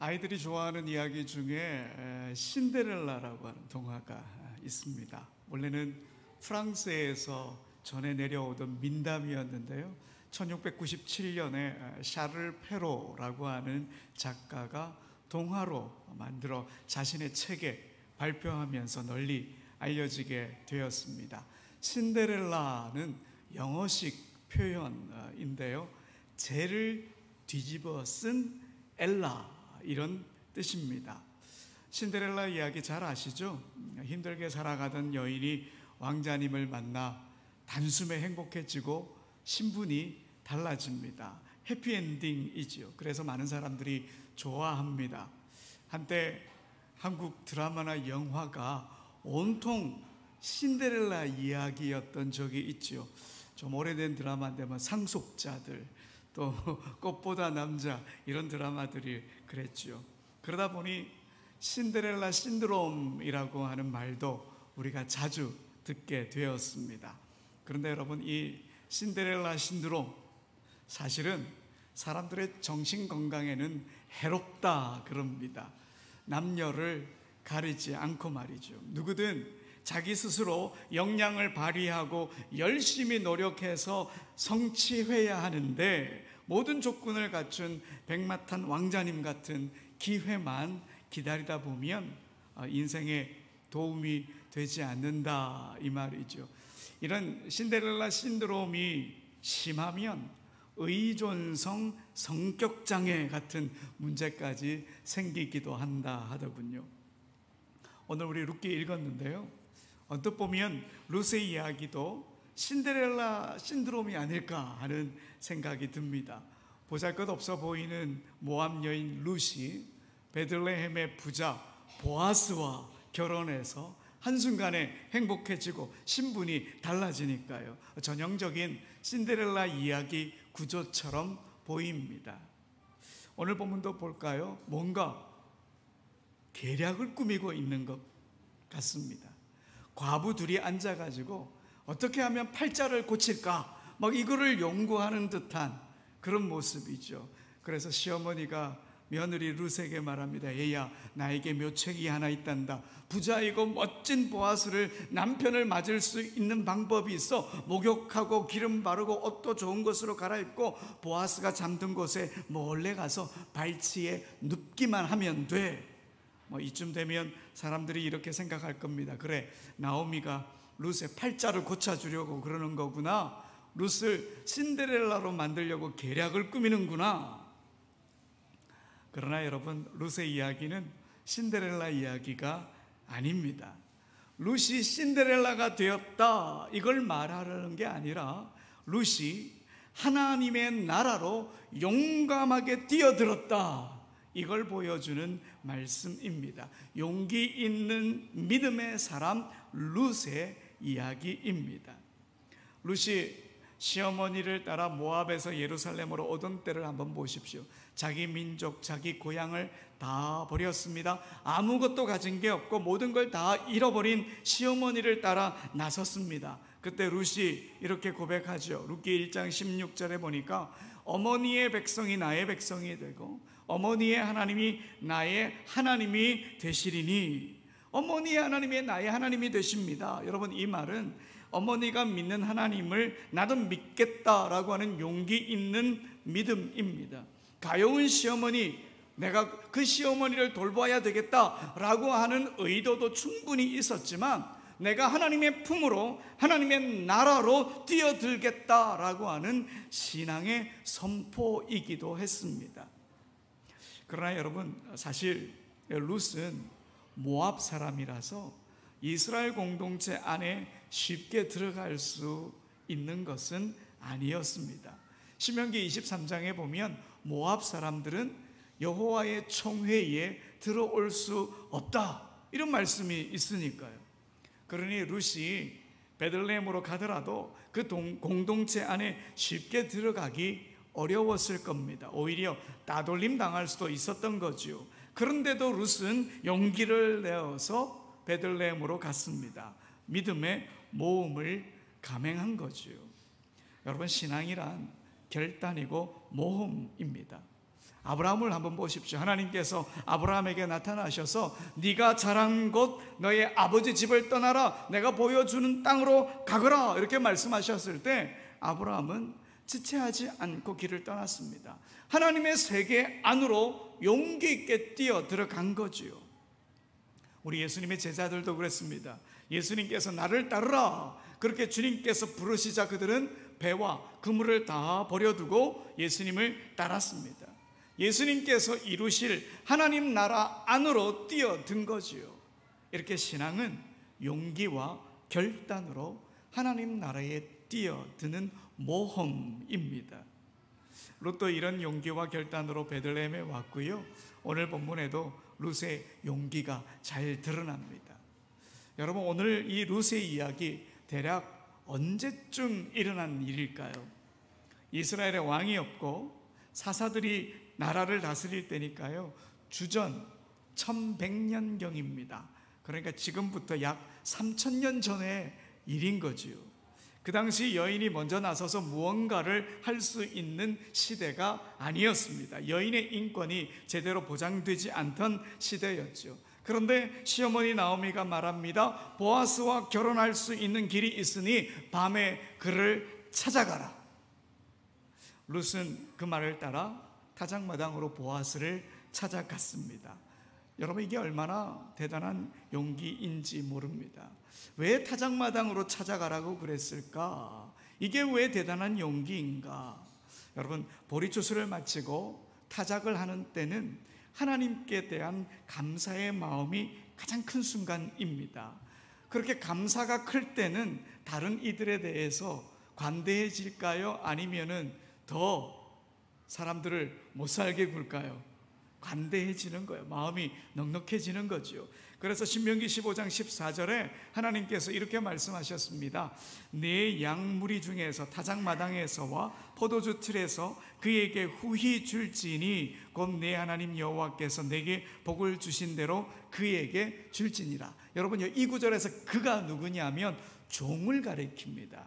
아이들이 좋아하는 이야기 중에 신데렐라라고 하는 동화가 있습니다. 원래는 프랑스에서 전해 내려오던 민담이었는데요, 1697년에 샤를 페로라고 하는 작가가 동화로 만들어 자신의 책에 발표하면서 널리 알려지게 되었습니다. 신데렐라는 영어식 표현인데요, 재를 뒤집어 쓴 엘라, 이런 뜻입니다. 신데렐라 이야기 잘 아시죠? 힘들게 살아가던 여인이 왕자님을 만나 단숨에 행복해지고 신분이 달라집니다. 해피엔딩이지요. 그래서 많은 사람들이 좋아합니다. 한때 한국 드라마나 영화가 온통 신데렐라 이야기였던 적이 있죠. 좀 오래된 드라마인데 상속자들, 또 꽃보다 남자, 이런 드라마들이 그랬죠. 그러다 보니 신데렐라 신드롬이라고 하는 말도 우리가 자주 듣게 되었습니다. 그런데 여러분, 이 신데렐라 신드롬, 사실은 사람들의 정신건강에는 해롭다 그럽니다. 남녀를 가리지 않고 말이죠. 누구든 자기 스스로 역량을 발휘하고 열심히 노력해서 성취해야 하는데, 모든 조건을 갖춘 백마탄 왕자님 같은 기회만 기다리다 보면 인생에 도움이 되지 않는다, 이 말이죠. 이런 신데렐라 신드롬이 심하면 의존성 성격장애 같은 문제까지 생기기도 한다 하더군요. 오늘 우리 룻기 읽었는데요, 언뜻 보면 룻의 이야기도 신데렐라 신드롬이 아닐까 하는 생각이 듭니다. 보잘것없어 보이는 모압 여인 룻이 베들레헴의 부자 보아스와 결혼해서 한순간에 행복해지고 신분이 달라지니까요, 전형적인 신데렐라 이야기 구조처럼 보입니다. 오늘 본문도 볼까요? 뭔가 계략을 꾸미고 있는 것 같습니다. 과부 둘이 앉아가지고 어떻게 하면 팔자를 고칠까, 이거를 연구하는 듯한 그런 모습이죠. 그래서 시어머니가 며느리 룻에게 말합니다. 얘야, 나에게 묘책이 하나 있단다. 부자이고 멋진 보아스를 남편을 맞을 수 있는 방법이 있어. 목욕하고 기름 바르고 옷도 좋은 것으로 갈아입고 보아스가 잠든 곳에 몰래 가서 발치에 눕기만 하면 돼. 이쯤 되면 사람들이 이렇게 생각할 겁니다. 그래, 나오미가 룻의 팔자를 고쳐주려고 그러는 거구나. 룻을 신데렐라로 만들려고 계략을 꾸미는구나. 그러나 여러분, 룻의 이야기는 신데렐라 이야기가 아닙니다. 룻이 신데렐라가 되었다, 이걸 말하려는 게 아니라 룻이 하나님의 나라로 용감하게 뛰어들었다, 이걸 보여주는 말씀입니다. 용기 있는 믿음의 사람 룻의 이야기입니다. 룻이 시어머니를 따라 모압에서 예루살렘으로 오던 때를 한번 보십시오. 자기 민족, 자기 고향을 다 버렸습니다. 아무것도 가진 게 없고 모든 걸 다 잃어버린 시어머니를 따라 나섰습니다. 그때 룻이 이렇게 고백하죠. 룻기 1장 16절에 보니까 어머니의 백성이 나의 백성이 되고 어머니의 하나님이 나의 하나님이 되시리니. 어머니의 하나님이 나의 하나님이 되십니다. 여러분, 이 말은 어머니가 믿는 하나님을 나도 믿겠다라고 하는 용기 있는 믿음입니다. 가여운 시어머니, 내가 그 시어머니를 돌봐야 되겠다라고 하는 의도도 충분히 있었지만, 내가 하나님의 품으로, 하나님의 나라로 뛰어들겠다라고 하는 신앙의 선포이기도 했습니다. 그러나 여러분, 사실 룻은 모압 사람이라서 이스라엘 공동체 안에 쉽게 들어갈 수 있는 것은 아니었습니다. 신명기 23장에 보면 모압 사람들은 여호와의 총회에 들어올 수 없다, 이런 말씀이 있으니까요. 그러니 룻이 베들레헴으로 가더라도 그 공동체 안에 쉽게 들어가기 어려웠을 겁니다. 오히려 따돌림 당할 수도 있었던 거죠. 그런데도 룻은 용기를 내어서 베들레헴으로 갔습니다. 믿음의 모험을 감행한 거죠. 여러분, 신앙이란 결단이고 모험입니다. 아브라함을 한번 보십시오. 하나님께서 아브라함에게 나타나셔서 네가 자란 곳 너의 아버지 집을 떠나라, 내가 보여주는 땅으로 가거라, 이렇게 말씀하셨을 때 아브라함은 지체하지 않고 길을 떠났습니다. 하나님의 세계 안으로 용기 있게 뛰어 들어간 거지요. 우리 예수님의 제자들도 그랬습니다. 예수님께서 나를 따르라, 그렇게 주님께서 부르시자 그들은 배와 그물을 다 버려두고 예수님을 따랐습니다. 예수님께서 이루실 하나님 나라 안으로 뛰어든 거지요. 이렇게 신앙은 용기와 결단으로 하나님 나라에 뛰어드는 모험입니다. 롯도 이런 용기와 결단으로 베들레헴에 왔고요. 오늘 본문에도 룻의 용기가 잘 드러납니다. 여러분, 오늘 이 룻의 이야기 대략 언제쯤 일어난 일일까요? 이스라엘에 왕이 없고 사사들이 나라를 다스릴 때니까요, 주전 1100년경입니다. 그러니까 지금부터 약 3000년 전의 일인 거지요. 그 당시 여인이 먼저 나서서 무언가를 할 수 있는 시대가 아니었습니다. 여인의 인권이 제대로 보장되지 않던 시대였죠. 그런데 시어머니 나오미가 말합니다. 보아스와 결혼할 수 있는 길이 있으니 밤에 그를 찾아가라. 룻은 그 말을 따라 타작마당으로 보아스를 찾아갔습니다. 여러분, 이게 얼마나 대단한 용기인지 모릅니다. 왜 타작마당으로 찾아가라고 그랬을까? 이게 왜 대단한 용기인가? 여러분, 보리추수를 마치고 타작을 하는 때는 하나님께 대한 감사의 마음이 가장 큰 순간입니다. 그렇게 감사가 클 때는 다른 이들에 대해서 관대해질까요? 아니면은 더 사람들을 못 살게 굴까요? 관대해지는 거예요. 마음이 넉넉해지는 거죠. 그래서 신명기 15장 14절에 하나님께서 이렇게 말씀하셨습니다. 네 양무리 중에서 타작마당에서와 포도주 틀에서 그에게 후히 줄지니 곧 내 하나님 여호와께서 내게 복을 주신 대로 그에게 줄지니라. 여러분, 이 구절에서 그가 누구냐면 종을 가리킵니다.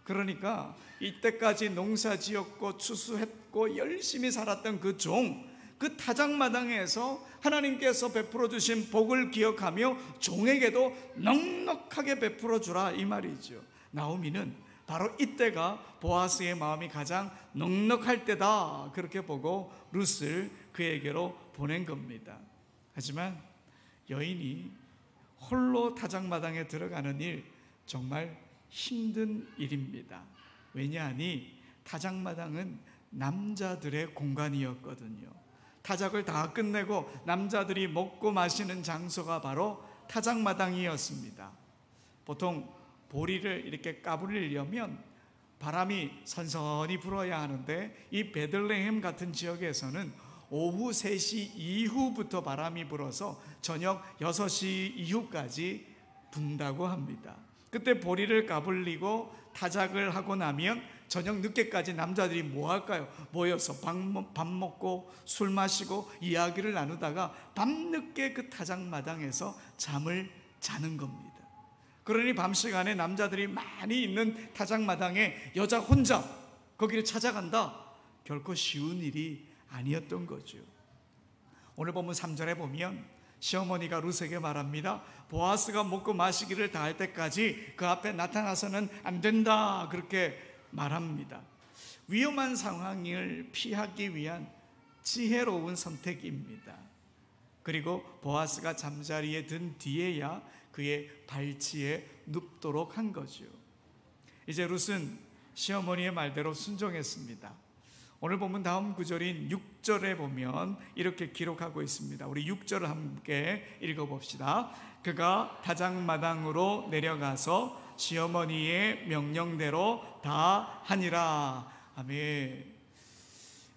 그러니까 이때까지 농사 지었고 추수했고 열심히 살았던 그 종, 그 타작마당에서 하나님께서 베풀어 주신 복을 기억하며 종에게도 넉넉하게 베풀어 주라, 이 말이죠. 나오미는 바로 이때가 보아스의 마음이 가장 넉넉할 때다, 그렇게 보고 룻을 그에게로 보낸 겁니다. 하지만 여인이 홀로 타작마당에 들어가는 일, 정말 힘든 일입니다. 왜냐하니 타작마당은 남자들의 공간이었거든요. 타작을 다 끝내고 남자들이 먹고 마시는 장소가 바로 타작마당이었습니다. 보통 보리를 이렇게 까불리려면 바람이 선선히 불어야 하는데 이 베들레헴 같은 지역에서는 오후 3시 이후부터 바람이 불어서 저녁 6시 이후까지 분다고 합니다. 그때 보리를 까불리고 타작을 하고 나면 저녁 늦게까지 남자들이 뭐 할까요? 모여서 밥 먹고 술 마시고 이야기를 나누다가 밤늦게 그 타작마당에서 잠을 자는 겁니다. 그러니 밤 시간에 남자들이 많이 있는 타작마당에 여자 혼자 거기를 찾아간다, 결코 쉬운 일이 아니었던 거죠. 오늘 본문 3절에 보면 시어머니가 룻에게 말합니다. 보아스가 먹고 마시기를 다 할 때까지 그 앞에 나타나서는 안 된다, 그렇게 말합니다. 위험한 상황을 피하기 위한 지혜로운 선택입니다. 그리고 보아스가 잠자리에 든 뒤에야 그의 발치에 눕도록 한 거죠. 이제 룻은 시어머니의 말대로 순종했습니다. 오늘 보면 다음 구절인 6절에 보면 이렇게 기록하고 있습니다. 우리 6절을 함께 읽어봅시다. 그가 타작마당으로 내려가서 시어머니의 명령대로 다 하니라. 아멘.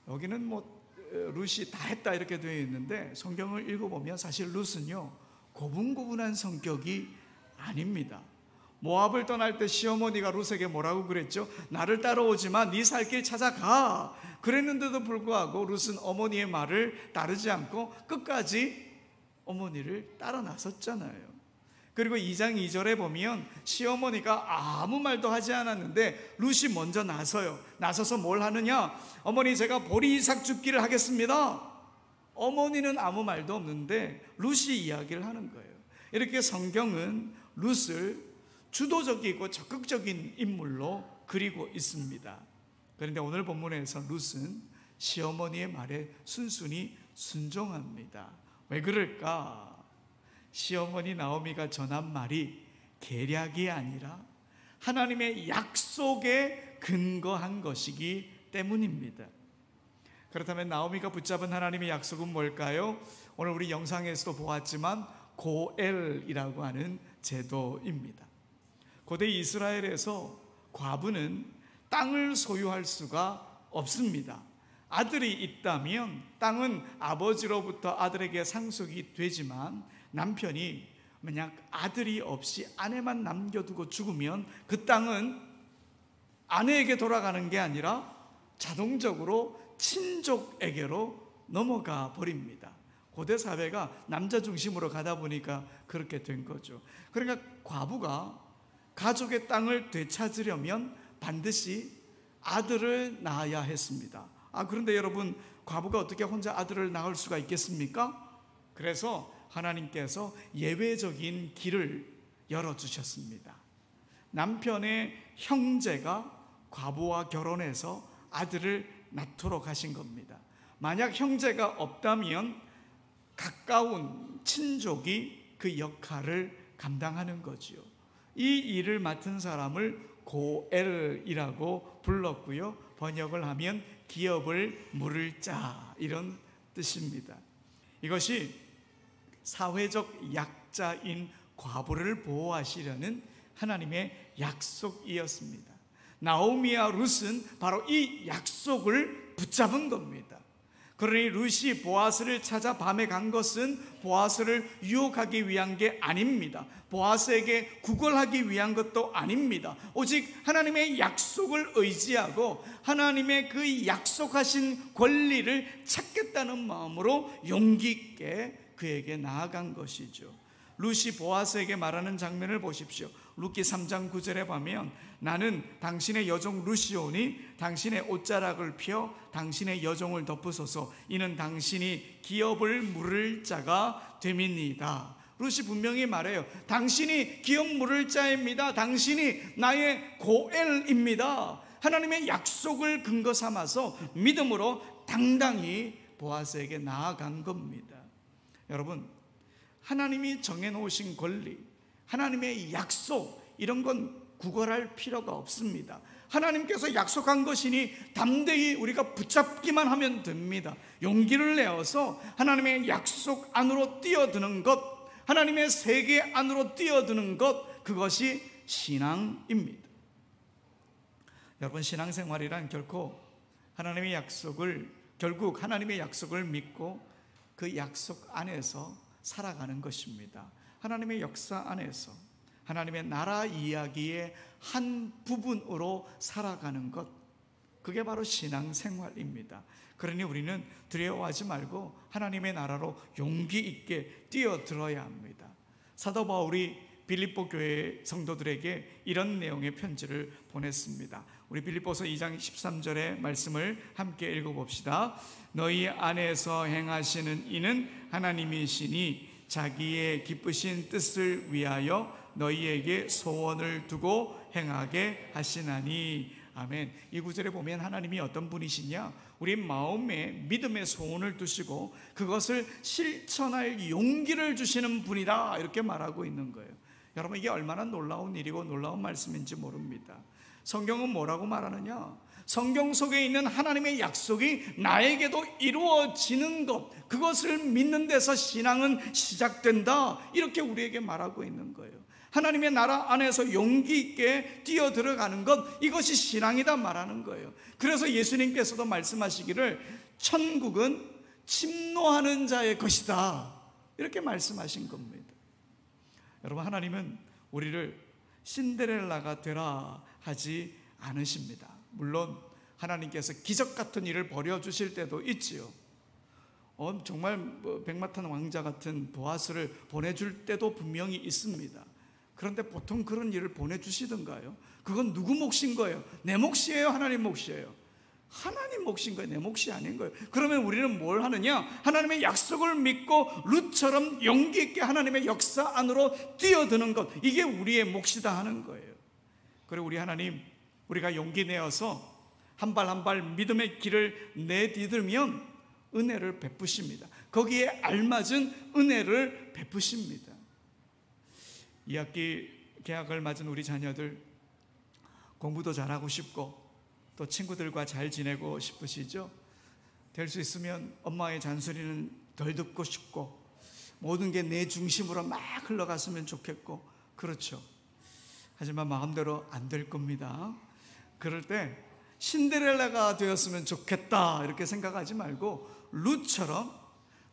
여기는 룻이 다 했다 이렇게 되어 있는데 성경을 읽어보면 사실 룻은요, 고분고분한 성격이 아닙니다. 모압을 떠날 때 시어머니가 룻에게 뭐라고 그랬죠? 나를 따라오지 마, 네 살 길 찾아가. 그랬는데도 불구하고 룻은 어머니의 말을 따르지 않고 끝까지 어머니를 따라 나섰잖아요. 그리고 2장 2절에 보면 시어머니가 아무 말도 하지 않았는데 룻이 먼저 나서서 뭘 하느냐? 어머니, 제가 보리삭 줍기를 하겠습니다. 어머니는 아무 말도 없는데 룻이 이야기를 하는 거예요. 이렇게 성경은 룻을 주도적이고 적극적인 인물로 그리고 있습니다. 그런데 오늘 본문에서 룻은 시어머니의 말에 순순히 순종합니다. 왜 그럴까? 시어머니 나오미가 전한 말이 계략이 아니라 하나님의 약속에 근거한 것이기 때문입니다. 그렇다면 나오미가 붙잡은 하나님의 약속은 뭘까요? 오늘 우리 영상에서도 보았지만 고엘이라고 하는 제도입니다. 고대 이스라엘에서 과부는 땅을 소유할 수가 없습니다. 아들이 있다면 땅은 아버지로부터 아들에게 상속이 되지만 남편이 만약 아들이 없이 아내만 남겨두고 죽으면 그 땅은 아내에게 돌아가는 게 아니라 자동적으로 친족에게로 넘어가 버립니다. 고대 사회가 남자 중심으로 가다 보니까 그렇게 된 거죠. 그러니까 과부가 가족의 땅을 되찾으려면 반드시 아들을 낳아야 했습니다. 그런데 여러분, 과부가 어떻게 혼자 아들을 낳을 수가 있겠습니까? 그래서 하나님께서 예외적인 길을 열어주셨습니다. 남편의 형제가 과부와 결혼해서 아들을 낳도록 하신 겁니다. 만약 형제가 없다면 가까운 친족이 그 역할을 감당하는 거지요. 이 일을 맡은 사람을 고엘이라고 불렀고요. 번역을 하면 기업을 물을 자, 이런 뜻입니다. 이것이 사회적 약자인 과부를 보호하시려는 하나님의 약속이었습니다. 나오미와 룻은 바로 이 약속을 붙잡은 겁니다. 그러니 룻이 보아스를 찾아 밤에 간 것은 보아스를 유혹하기 위한 게 아닙니다. 보아스에게 구걸하기 위한 것도 아닙니다. 오직 하나님의 약속을 의지하고 하나님의 그 약속하신 권리를 찾겠다는 마음으로 용기 있게 그에게 나아간 것이죠. 룻이 보아스에게 말하는 장면을 보십시오. 룻기 3장 9절에 보면 나는 당신의 여종 룻이오니 당신의 옷자락을 펴 당신의 여종을 덮으소서. 이는 당신이 기업을 물을 자가 됨이니이다. 룻이 분명히 말해요. 당신이 기업 물을 자입니다. 당신이 나의 고엘입니다. 하나님의 약속을 근거 삼아서 믿음으로 당당히 보아스에게 나아간 겁니다. 여러분, 하나님이 정해놓으신 권리, 하나님의 약속, 이런 건 구걸할 필요가 없습니다. 하나님께서 약속한 것이니 담대히 우리가 붙잡기만 하면 됩니다. 용기를 내어서 하나님의 약속 안으로 뛰어드는 것, 하나님의 세계 안으로 뛰어드는 것, 그것이 신앙입니다. 여러분, 신앙생활이란 결국 하나님의 약속을 믿고 그 약속 안에서 살아가는 것입니다. 하나님의 역사 안에서 하나님의 나라 이야기의 한 부분으로 살아가는 것, 그게 바로 신앙생활입니다. 그러니 우리는 두려워하지 말고 하나님의 나라로 용기 있게 뛰어들어야 합니다. 사도 바울이 빌립보 교회 성도들에게 이런 내용의 편지를 보냈습니다. 우리 빌립보서 2장 13절의 말씀을 함께 읽어봅시다. 너희 안에서 행하시는 이는 하나님이시니 자기의 기쁘신 뜻을 위하여 너희에게 소원을 두고 행하게 하시나니. 아멘. 이 구절에 보면 하나님이 어떤 분이시냐? 우리 마음에 믿음의 소원을 두시고 그것을 실천할 용기를 주시는 분이다, 이렇게 말하고 있는 거예요. 여러분, 이게 얼마나 놀라운 일이고 놀라운 말씀인지 모릅니다. 성경은 뭐라고 말하느냐? 성경 속에 있는 하나님의 약속이 나에게도 이루어지는 것, 그것을 믿는 데서 신앙은 시작된다, 이렇게 우리에게 말하고 있는 거예요. 하나님의 나라 안에서 용기 있게 뛰어들어가는 것, 이것이 신앙이다 말하는 거예요. 그래서 예수님께서도 말씀하시기를 천국은 침노하는 자의 것이다, 이렇게 말씀하신 겁니다. 여러분, 하나님은 우리를 신데렐라가 되라 하지 않으십니다. 물론 하나님께서 기적 같은 일을 벌여주실 때도 있지요. 정말 백마탄 왕자 같은 보아스를 보내줄 때도 분명히 있습니다. 그런데 보통 그런 일을 보내주시던가요? 그건 누구 몫인 거예요? 내 몫이에요? 하나님 몫이에요? 하나님 몫인 거예요. 내 몫이 아닌 거예요. 그러면 우리는 뭘 하느냐? 하나님의 약속을 믿고 룻처럼 용기 있게 하나님의 역사 안으로 뛰어드는 것, 이게 우리의 몫이다 하는 거예요. 그리고 우리 하나님, 우리가 용기 내어서 한 발 한 발 믿음의 길을 내디들면 은혜를 베푸십니다. 거기에 알맞은 은혜를 베푸십니다. 2학기 개학을 맞은 우리 자녀들, 공부도 잘하고 싶고 또 친구들과 잘 지내고 싶으시죠? 될 수 있으면 엄마의 잔소리는 덜 듣고 싶고 모든 게 내 중심으로 막 흘러갔으면 좋겠고, 그렇죠. 하지만 마음대로 안 될 겁니다. 그럴 때 신데렐라가 되었으면 좋겠다 이렇게 생각하지 말고 룻처럼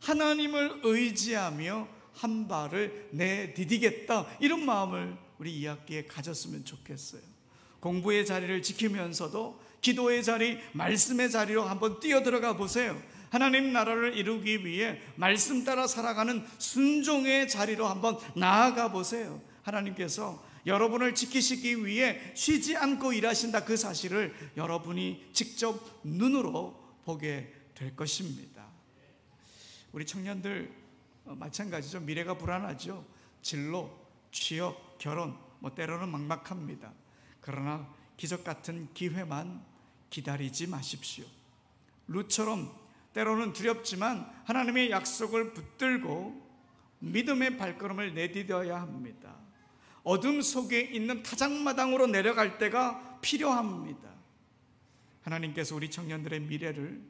하나님을 의지하며 한 발을 내디디겠다, 이런 마음을 우리 2학기에 가졌으면 좋겠어요. 공부의 자리를 지키면서도 기도의 자리, 말씀의 자리로 한번 뛰어들어가 보세요. 하나님 나라를 이루기 위해 말씀 따라 살아가는 순종의 자리로 한번 나아가 보세요. 하나님께서 여러분을 지키시기 위해 쉬지 않고 일하신다, 그 사실을 여러분이 직접 눈으로 보게 될 것입니다. 우리 청년들 마찬가지죠. 미래가 불안하죠. 진로, 취업, 결혼, 때로는 막막합니다. 그러나 기적 같은 기회만 기다리지 마십시오. 룻처럼 때로는 두렵지만 하나님의 약속을 붙들고 믿음의 발걸음을 내디뎌야 합니다. 어둠 속에 있는 타작마당으로 내려갈 때가 필요합니다. 하나님께서 우리 청년들의 미래를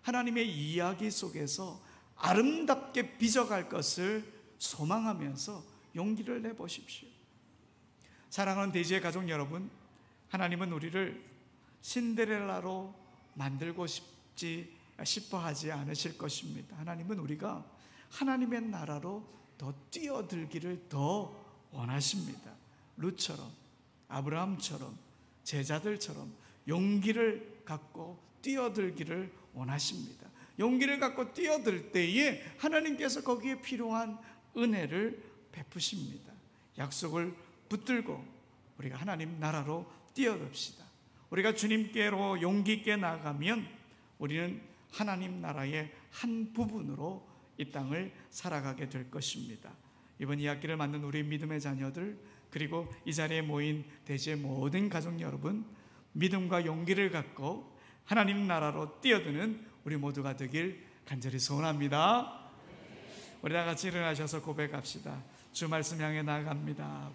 하나님의 이야기 속에서 아름답게 빚어갈 것을 소망하면서 용기를 내보십시오. 사랑하는 대지의 가족 여러분, 하나님은 우리를 신데렐라로 만들고 싶어 하지 않으실 것입니다. 하나님은 우리가 하나님의 나라로 더 뛰어들기를 더 원하십니다. 룻처럼, 아브라함처럼, 제자들처럼 용기를 갖고 뛰어들기를 원하십니다. 용기를 갖고 뛰어들 때에 하나님께서 거기에 필요한 은혜를 베푸십니다. 약속을 붙들고 우리가 하나님 나라로 뛰어듭시다. 우리가 주님께로 용기 있게 나아가면 우리는 하나님 나라의 한 부분으로 이 땅을 살아가게 될 것입니다. 이번 이학기를 맞는 우리 믿음의 자녀들, 그리고 이 자리에 모인 대지의 모든 가족 여러분, 믿음과 용기를 갖고 하나님 나라로 뛰어드는 우리 모두가 되길 간절히 소원합니다. 우리 다 같이 일어나셔서 고백합시다. 주 말씀 향해 나아갑니다.